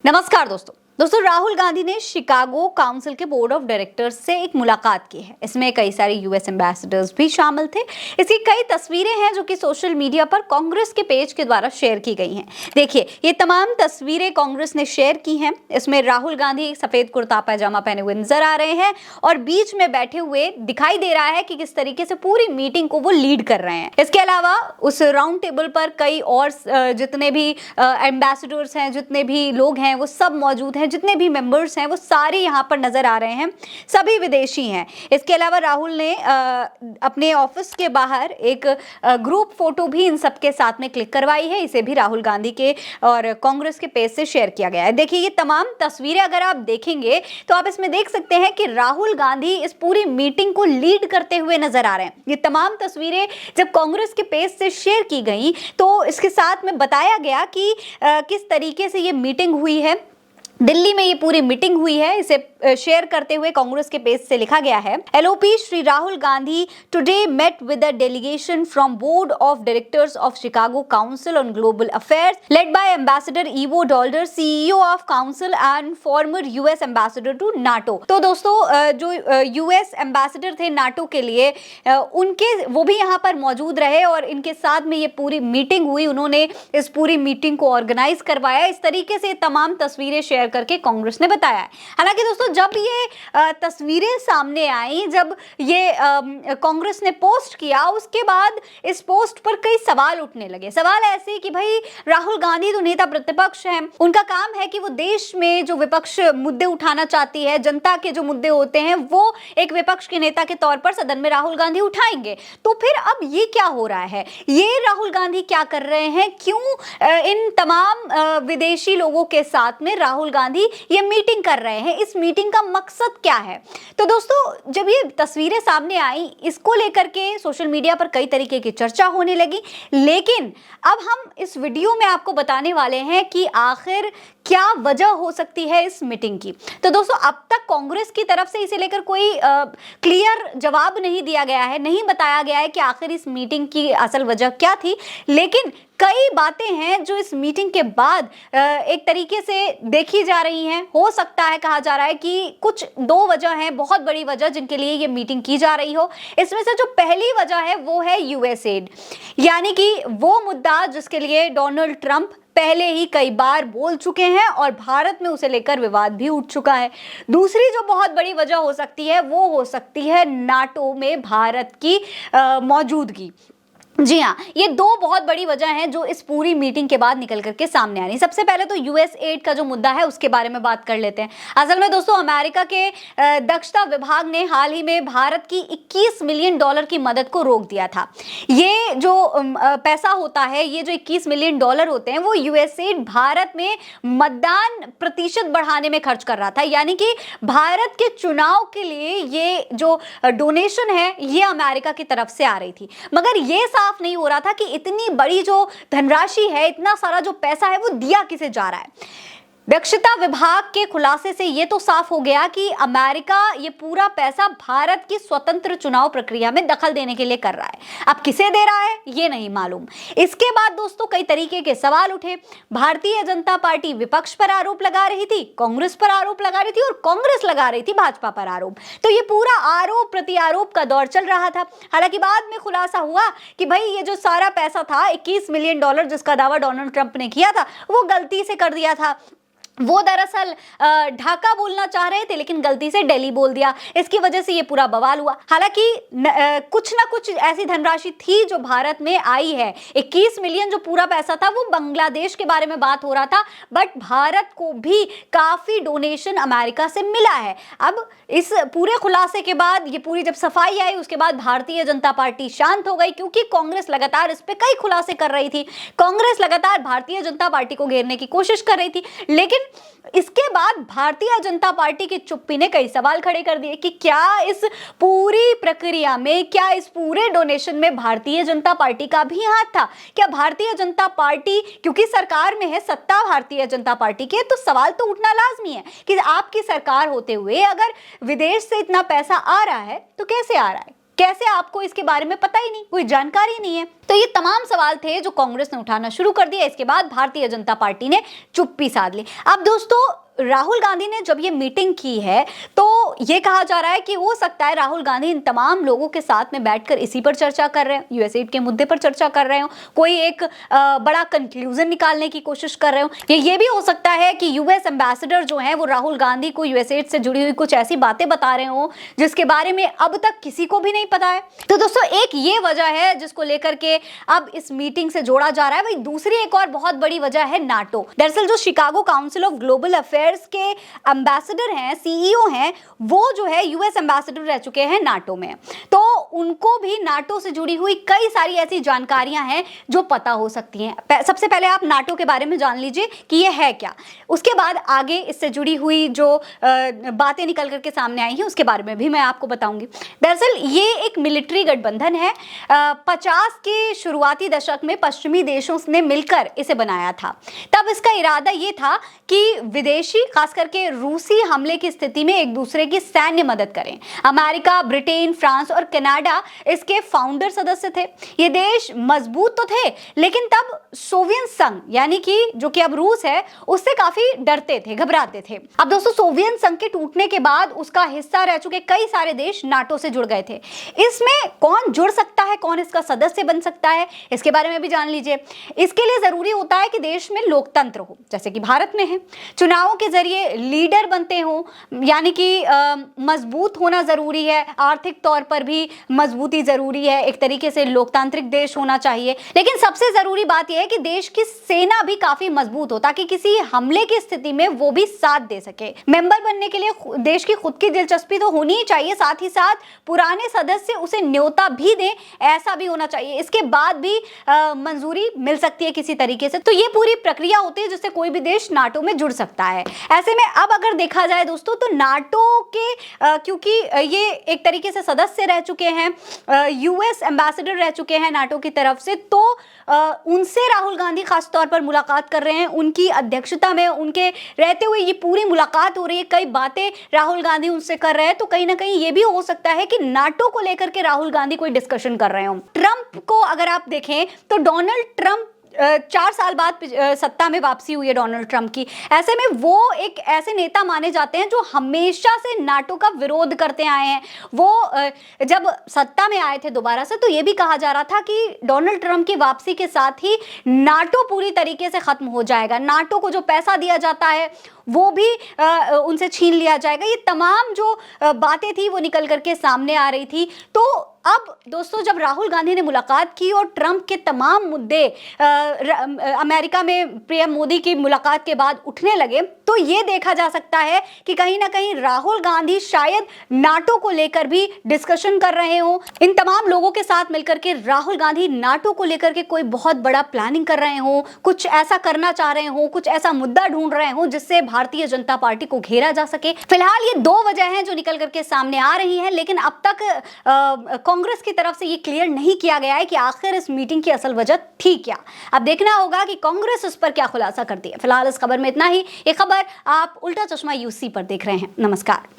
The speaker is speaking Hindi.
नमस्कार दोस्तों राहुल गांधी ने शिकागो काउंसिल के बोर्ड ऑफ डायरेक्टर्स से एक मुलाकात की है। इसमें कई सारे यूएस एम्बेसडर्स भी शामिल थे। इसकी कई तस्वीरें हैं जो कि सोशल मीडिया पर कांग्रेस के पेज के द्वारा शेयर की गई हैं। देखिए, ये तमाम तस्वीरें कांग्रेस ने शेयर की हैं। इसमें राहुल गांधी सफेद कुर्ता पैजामा पहने हुए नजर आ रहे हैं और बीच में बैठे हुए दिखाई दे रहा है कि किस तरीके से पूरी मीटिंग को वो लीड कर रहे हैं। इसके अलावा उस राउंड टेबल पर कई और जितने भी एम्बेसडर्स हैं, जितने भी लोग हैं, वो सब मौजूद हैं। जितने भी मेंबर्स हैं वो सारे यहाँ पर नजर आ रहे हैं, सभी विदेशी हैं। इसके अलावा राहुल ने अपने ऑफिस के बाहर एक ग्रुप फोटो भी इन सबके साथ में क्लिक करवाई है। इसे भी राहुल गांधी के और कांग्रेस के पेज से शेयर किया गया है। देखिए, ये तमाम तस्वीरें अगर आप देखेंगे तो आप इसमें देख सकते हैं कि राहुल गांधी इस पूरी मीटिंग को लीड करते हुए नजर आ रहे हैं। ये तमाम तस्वीरें जब कांग्रेस के पेज से शेयर की गई तो इसके साथ में बताया गया कि किस तरीके से ये मीटिंग हुई है। दिल्ली में ये पूरी मीटिंग हुई है। इसे शेयर करते हुए कांग्रेस के पेज से लिखा गया है, LOP Shri Rahul Gandhi today met with a delegation from board of directors of Chicago Council on Global Affairs led by ambassador Ivo Daalder, CEO of council and former US ambassador to NATO. तो दोस्तों, जो यूएस एम्बेसडर थे नाटो के लिए, वो भी यहाँ पर मौजूद रहे और इनके साथ में ये पूरी मीटिंग हुई। उन्होंने इस पूरी मीटिंग को ऑर्गेनाइज करवाया। इस तरीके से तमाम तस्वीरें शेयर करके कांग्रेस ने बताया है। हालांकि दोस्तों, जब ये तस्वीरें सामने आई, जब ये कांग्रेस ने पोस्ट किया, उसके बाद इस पोस्ट पर कई सवाल उठने लगे। सवाल ऐसे कि भाई, राहुल गांधी तो नेता प्रतिपक्ष हैं, उनका काम है कि वो देश में जो विपक्ष मुद्दे उठाना चाहती है, जनता के जो मुद्दे होते हैं, वो एक विपक्ष के नेता के तौर पर सदन में राहुल गांधी उठाएंगे। तो फिर अब ये क्या हो रहा है? ये राहुल गांधी क्या कर रहे हैं? क्यों इन तमाम विदेशी लोगों के साथ में राहुल गांधी ये मीटिंग कर रहे हैं? इस मीटिंग का मकसद क्या है? तो दोस्तों, जब ये तस्वीरें सामने आई, इसको लेकर के सोशल मीडिया पर कई तरीके की चर्चा होने लगी। लेकिन अब हम इस वीडियो में आपको बताने वाले हैं कि आखिर क्या वजह हो सकती है इस मीटिंग की। तो दोस्तों, अब तक कांग्रेस की तरफ से इसे लेकर कोई क्लियर जवाब नहीं दिया गया है, नहीं बताया गया है कि आखिर इस मीटिंग की असल वजह क्या थी। लेकिन कई बातें हैं जो इस मीटिंग के बाद एक तरीके से देखी जा रही हैं। हो सकता है, कहा जा रहा है कि कुछ दो वजह हैं, बहुत बड़ी वजह, जिनके लिए ये मीटिंग की जा रही हो। इसमें से जो पहली वजह है वो है यूएस एड, यानी कि वो मुद्दा जिसके लिए डोनाल्ड ट्रंप पहले ही कई बार बोल चुके हैं और भारत में उसे लेकर विवाद भी उठ चुका है। दूसरी जो बहुत बड़ी वजह हो सकती है वो हो सकती है नाटो में भारत की मौजूदगी। जी हाँ, ये दो बहुत बड़ी वजह हैं जो इस पूरी मीटिंग के बाद निकल करके सामने आ रही। सबसे पहले तो यूएस एड का जो मुद्दा है उसके बारे में बात कर लेते हैं। असल में दोस्तों, अमेरिका के दक्षता विभाग ने हाल ही में भारत की $21 मिलियन की मदद को रोक दिया था। ये जो पैसा होता है, ये जो $21 मिलियन होते हैं, वो यूएस एड भारत में मतदान प्रतिशत बढ़ाने में खर्च कर रहा था। यानी कि भारत के चुनाव के लिए ये जो डोनेशन है ये अमेरिका की तरफ से आ रही थी। मगर ये साफ नहीं हो रहा था कि इतनी बड़ी जो धनराशि है, इतना सारा जो पैसा है, वो दिया किसे जा रहा है। दक्षता विभाग के खुलासे से ये तो साफ हो गया कि अमेरिका ये पूरा पैसा भारत की स्वतंत्र चुनाव प्रक्रिया में दखल देने के लिए कर रहा है। अब किसे दे रहा है ये नहीं मालूम। इसके बाद दोस्तों, कई तरीके के सवाल उठे। भारतीय जनता पार्टी विपक्ष पर आरोप लगा रही थी, कांग्रेस पर आरोप लगा रही थी और कांग्रेस लगा रही थी भाजपा पर आरोप। तो ये पूरा आरोप प्रत्यारोप का दौर चल रहा था। हालांकि बाद में खुलासा हुआ कि भाई, ये जो सारा पैसा था $21 मिलियन जिसका दावा डोनाल्ड ट्रंप ने किया था, वो गलती से कर दिया था। वो दरअसल ढाका बोलना चाह रहे थे लेकिन गलती से दिल्ली बोल दिया। इसकी वजह से ये पूरा बवाल हुआ। हालांकि कुछ ना कुछ ऐसी धनराशि थी जो भारत में आई है। 21 मिलियन जो पूरा पैसा था वो बांग्लादेश के बारे में बात हो रहा था, बट भारत को भी काफी डोनेशन अमेरिका से मिला है। अब इस पूरे खुलासे के बाद, ये पूरी जब सफाई आई, उसके बाद भारतीय जनता पार्टी शांत हो गई, क्योंकि कांग्रेस लगातार इस पे कई खुलासे कर रही थी। कांग्रेस लगातार भारतीय जनता पार्टी को घेरने की कोशिश कर रही थी। लेकिन इसके बाद भारतीय जनता पार्टी की चुप्पी ने कई सवाल खड़े कर दिए कि क्या इस पूरी प्रक्रिया में, क्या इस पूरे डोनेशन में भारतीय जनता पार्टी का भी हाथ था? क्या भारतीय जनता पार्टी, क्योंकि सरकार में है, सत्ता भारतीय जनता पार्टी की है, तो सवाल तो उठना लाजमी है कि आपकी सरकार होते हुए अगर विदेश से इतना पैसा आ रहा है तो कैसे आ रहा है? कैसे आपको इसके बारे में पता ही नहीं, कोई जानकारी नहीं है? तो ये तमाम सवाल थे जो कांग्रेस ने उठाना शुरू कर दिया। इसके बाद भारतीय जनता पार्टी ने चुप्पी साध ली। अब दोस्तों, राहुल गांधी ने जब ये मीटिंग की है तो ये कहा जा रहा है कि हो सकता है राहुल गांधी इन तमाम लोगों के साथ में बैठकर इसी पर चर्चा कर रहे हैं, यूएसएड के मुद्दे पर चर्चा कर रहे हो, कोई एक बड़ा कंक्लूजन निकालने की कोशिश कर रहे हो। ये भी हो सकता है कि यूएस एम्बेसडर जो है वो राहुल गांधी को यूएसएड से जुड़ी हुई कुछ ऐसी बातें बता रहे हो जिसके बारे में अब तक किसी को भी नहीं पता है। तो दोस्तों, एक ये वजह है जिसको लेकर के अब इस मीटिंग से जोड़ा जा रहा है। भाई, दूसरी एक और बहुत बड़ी वजह है नाटो। दरअसल जो Chicago council of global affairs के एम्बेसडर हैं, सीईओ हैं, वो जो है यूएस एम्बेसडर रह चुके हैं नाटो में। तो उनको भी नाटो से जुड़ी हुई कई सारी ऐसी जानकारियां हैं जो पता हो सकती हैं। सबसे पहले आप नाटो के बारे में जान लीजिए कि ये है क्या, उसके बाद आगे इससे जुड़ी हुई जो बातें निकल करके सामने आई हैं उसके बारे में भी मैं आपको बताऊंगी। दरअसल ये एक मिलिट्री गठबंधन है। 50 के शुरुआती दशक में पश्चिमी देशों ने मिलकर इसे बनाया था। तब इसका इरादा ये था कि विदेशी, खास करके रूसी हमले की स्थिति में एक दूसरे की सैन्य मदद करें। अमेरिका, ब्रिटेन, फ्रांस और कनाडा इसके फाउंडर सदस्य थे। ये देश मजबूत तो थे, लेकिन तब सोवियत संघ, यानी कि जो कि अब रूस है, उससे काफी डरते थे, घबराते थे। अब दोस्तों, सोवियत संघ के टूटने के बाद उसका हिस्सा रह चुके कई सारे देश नाटो से जुड़ गए थे। इसमें कौन जुड़ सकता है, कौन इसका सदस्य बन सकता है, इसके बारे में भी जान लीजिए। इसके लिए जरूरी होता है कि देश में लोकतंत्र हो, जैसे कि भारत में है। चुनावों के जरिए लीडर बनते हो, यानी कि मजबूत होना जरूरी है, आर्थिक तौर पर भी मजबूती जरूरी है, एक तरीके से लोकतांत्रिक देश होना चाहिए। लेकिन सबसे जरूरी बात यह है कि देश की सेना भी काफी मजबूत हो, ताकि किसी हमले की स्थिति में वो भी साथ दे सके। मेंबर बनने के लिए देश की खुद की दिलचस्पी तो होनी ही चाहिए, साथ ही साथ पुराने सदस्य उसे न्योता भी दें, ऐसा भी होना चाहिए। इसके बाद भी मंजूरी मिल सकती है किसी तरीके से। तो ये पूरी प्रक्रिया होती है जिससे कोई भी देश नाटो में जुड़ सकता है। ऐसे में अब अगर देखा जाए दोस्तों, तो नाटो के क्योंकि ये एक तरीके से सदस्य रह चुके हैं, यूएस एम्बेसडर रह चुके हैं नाटो की तरफ से, तो उनसे राहुल गांधी खास तौर पर मुलाकात कर रहे हैं। उनकी अध्यक्षता में, उनके रहते हुए ये पूरी मुलाकात हो रही है, कई बातें राहुल गांधी उनसे कर रहे हैं। तो कहीं ना कहीं ये भी हो सकता है कि नाटो को लेकर के राहुल गांधी कोई डिस्कशन कर रहे हो। ट्रंप को अगर आप देखें तो डोनाल्ड ट्रंप 4 साल बाद सत्ता में वापसी हुई है डोनाल्ड ट्रंप की। ऐसे में वो एक ऐसे नेता माने जाते हैं जो हमेशा से नाटो का विरोध करते आए हैं। वो जब सत्ता में आए थे दोबारा से, तो ये भी कहा जा रहा था कि डोनाल्ड ट्रंप की वापसी के साथ ही नाटो पूरी तरीके से खत्म हो जाएगा, नाटो को जो पैसा दिया जाता है वो भी उनसे छीन लिया जाएगा। ये तमाम जो बातें थी वो निकल करके सामने आ रही थी। तो अब दोस्तों, जब राहुल गांधी ने मुलाकात की और ट्रंप के तमाम मुद्दे अमेरिका में पीएम मोदी की मुलाकात के बाद उठने लगे, तो ये देखा जा सकता है कि कहीं ना कहीं राहुल गांधी शायद नाटो को लेकर भी डिस्कशन कर रहे हो। इन तमाम लोगों के साथ मिलकर के राहुल गांधी नाटो को लेकर के कोई बहुत बड़ा प्लानिंग कर रहे हो, कुछ ऐसा करना चाह रहे हो, कुछ ऐसा मुद्दा ढूंढ रहे हो जिससे भारतीय जनता पार्टी को घेरा जा सके। फिलहाल ये 2 वजह हैं जो निकल करके सामने आ रही हैं, लेकिन अब तक कांग्रेस की तरफ से ये क्लियर नहीं किया गया है कि आखिर इस मीटिंग की असल वजह थी क्या। अब देखना होगा कि कांग्रेस इस पर क्या खुलासा करती है। फिलहाल इस खबर में इतना ही। ये खबर आप उल्टा चश्मा यूसी पर देख रहे हैं। नमस्कार।